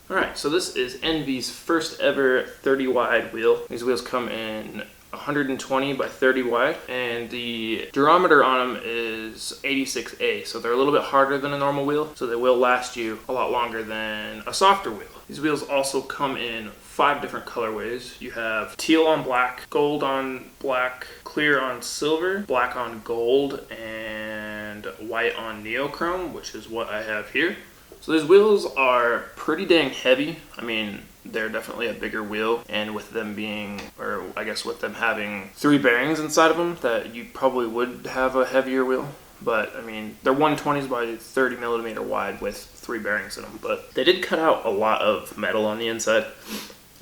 Alright, so this is Envy's first ever 30 wide wheel. These wheels come in 120 by 30 wide, and the durometer on them is 86A, so they're a little bit harder than a normal wheel, so they will last you a lot longer than a softer wheel. These wheels also come in 5 different colorways. You have teal on black, gold on black, clear on silver, black on gold, and white on neochrome, which is what I have here. So these wheels are pretty dang heavy. I mean, they're definitely a bigger wheel, and with them being, or I guess with them having 3 bearings inside of them, that you probably would have a heavier wheel. But I mean, they're 120s by 30 millimeter wide with 3 bearings in them. But they did cut out a lot of metal on the inside,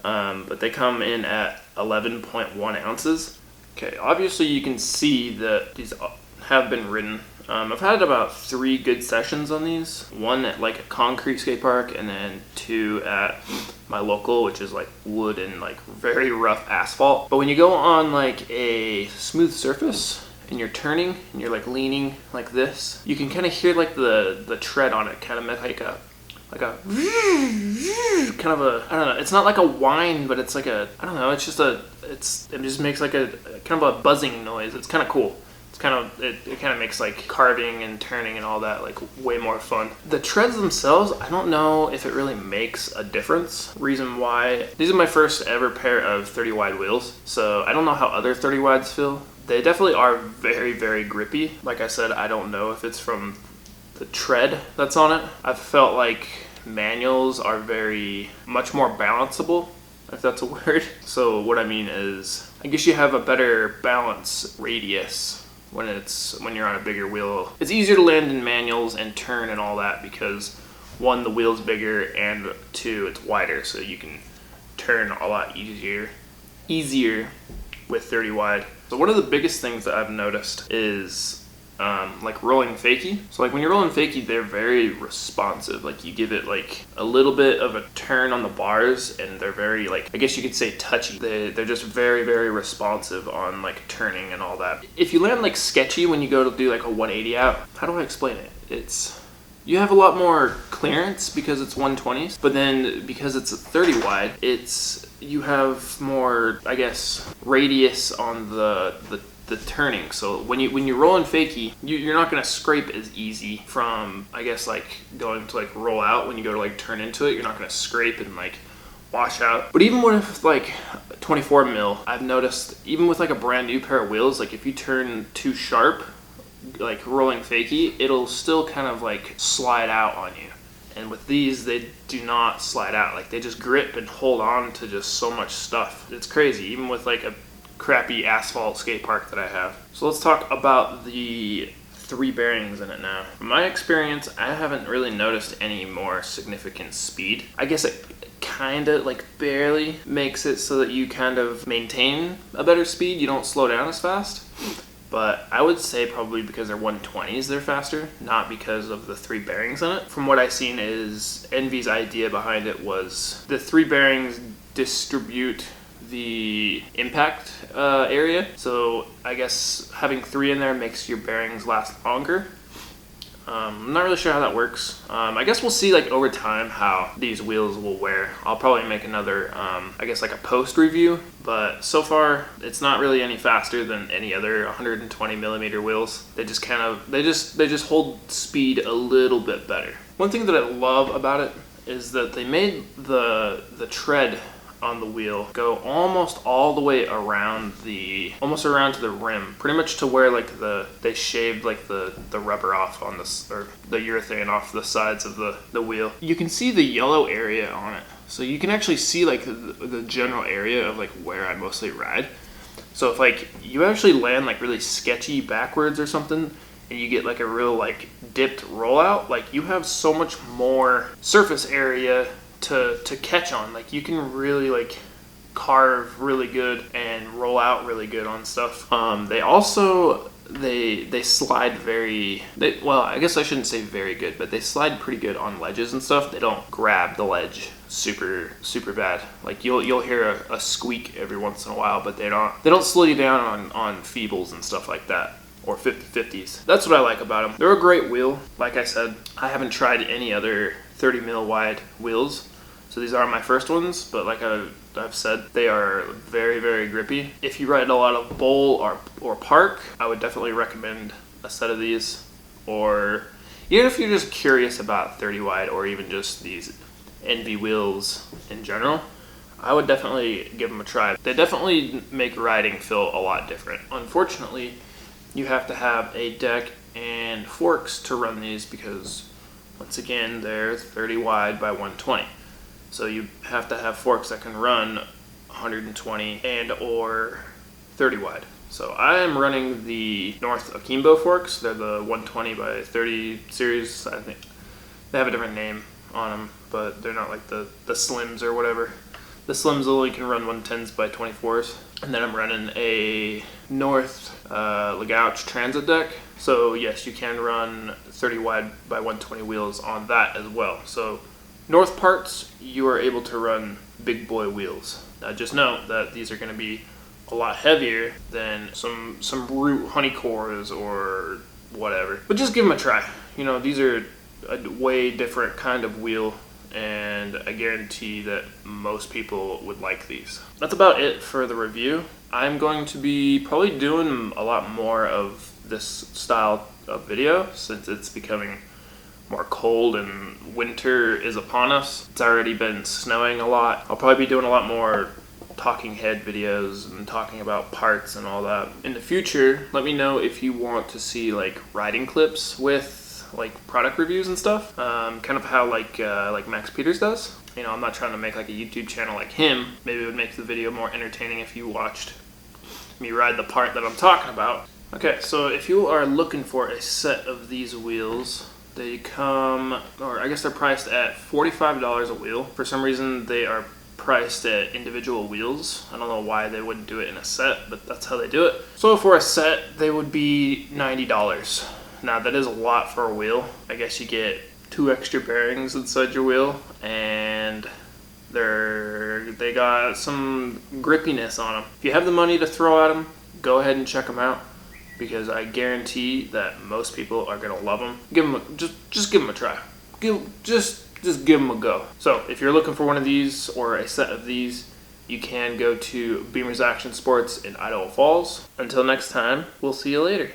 but they come in at 11.1 ounces. Okay, obviously you can see that these have been ridden. I've had about 3 good sessions on these. 1 at like a concrete skate park, and then 2 at my local, which is like wood and like very rough asphalt. But when you go on like a smooth surface and you're turning and you're like leaning like this, you can kind of hear like the tread on it kind of make like a kind of a, I don't know, it's not like a whine, but it's like a, I don't know, it just makes like a kind of a buzzing noise. It's kind of cool. It's kind of, it kind of makes like carving and turning and all that like way more fun. The treads themselves, I don't know if it really makes a difference. Reason why, these are my first ever pair of 30 wide wheels, so I don't know how other 30 wides feel. They definitely are very, very grippy. Like I said, I don't know if it's from the tread that's on it. I've felt like manuals are much more balanceable, if that's a word. So what I mean is, I guess you have a better balance radius when you're on a bigger wheel. It's easier to land in manuals and turn and all that because 1, the wheel's bigger, and 2, it's wider, so you can turn a lot easier with 30 wide. So one of the biggest things that I've noticed is like rolling Fakie. So like when you're rolling Fakie, they're very responsive. Like you give it like a little bit of a turn on the bars, and they're very, like, I guess you could say touchy. They're just very, very responsive on like turning and all that. If you land like sketchy when you go to do like a 180 out, how do I explain it? You have a lot more clearance because it's 120s, but then because it's a 30 wide, you have more, I guess, radius on the turning. So when you roll in Fakie, you're not gonna scrape as easy from, I guess, like going to like roll out. When you go to like turn into it, you're not gonna scrape and like wash out. But even with like 24 mil, I've noticed even with like a brand new pair of wheels, like if you turn too sharp, like rolling Fakie, it'll still kind of like slide out on you. And with these, they do not slide out. Like they just grip and hold on to just so much stuff. It's crazy, even with like a crappy asphalt skate park that I have. So let's talk about the 3 bearings in it now. From my experience, I haven't really noticed any more significant speed. I guess it kind of like barely makes it so that you kind of maintain a better speed. You don't slow down as fast. But I would say probably because they're 120s, they're faster, not because of the 3 bearings in it. From what I've seen, is Envy's idea behind it was the 3 bearings distribute the impact area. So I guess having 3 in there makes your bearings last longer. I'm not really sure how that works. I guess we'll see like over time how these wheels will wear. I'll probably make another, I guess like a post review, but so far it's not really any faster than any other 120 millimeter wheels. They just hold speed a little bit better. One thing that I love about it is that they made the tread on the wheel go almost all the way around almost around to the rim, pretty much to where like they shaved like the rubber off on this, or the urethane off the sides of the wheel. You can see the yellow area on it, so you can actually see like the general area of like where I mostly ride. So if like you actually land like really sketchy backwards or something, and you get like a real like dipped rollout, like you have so much more surface area to catch on. Like you can really like carve really good and roll out really good on stuff. They also they slide well, I guess I shouldn't say very good, but they slide pretty good on ledges and stuff. They don't grab the ledge super bad. Like you'll hear a squeak every once in a while, but they don't slow you down on feebles and stuff like that, or 50/50s. That's what I like about them. They're a great wheel. Like I said, I haven't tried any other 30 mil wide wheels. So these are my first ones, but like I've said, they are very, very grippy. If you ride a lot of bowl or park, I would definitely recommend a set of these. Or even if you're just curious about 30 wide or even just these Envy wheels in general, I would definitely give them a try. They definitely make riding feel a lot different. Unfortunately, you have to have a deck and forks to run these because, once again, they're 30 wide by 120. So you have to have forks that can run 120 and or 30 wide. So I am running the North Akimbo forks. They're the 120 by 30 series. I think they have a different name on them, but they're not like the Slims or whatever. The Slims only can run 110s by 24s. And then I'm running a North Lagouche Transit deck. So yes, you can run 30 wide by 120 wheels on that as well. So North parts, you are able to run big boy wheels. Now just note that these are going to be a lot heavier than some root honey cores or whatever. But just give them a try. You know, these are a way different kind of wheel, and I guarantee that most people would like these. That's about it for the review. I'm going to be probably doing a lot more of this style of video since it's becoming more cold and winter is upon us. It's already been snowing a lot. I'll probably be doing a lot more talking head videos and talking about parts and all that. In the future, let me know if you want to see like riding clips with like product reviews and stuff, kind of how like Max Peters does. You know, I'm not trying to make like a YouTube channel like him. Maybe it would make the video more entertaining if you watched me ride the part that I'm talking about. Okay, so if you are looking for a set of these wheels, they come, or I guess they're priced at $45 a wheel. For some reason, they are priced at individual wheels. I don't know why they wouldn't do it in a set, but that's how they do it. So for a set, they would be $90. Now that is a lot for a wheel. I guess you get 2 extra bearings inside your wheel, and they got some grippiness on them. If you have the money to throw at them, go ahead and check them out, because I guarantee that most people are gonna love them. Just give them a try. Just give them a go. So if you're looking for one of these or a set of these, you can go to Beamer's Action Sports in Idaho Falls. Until next time, we'll see you later.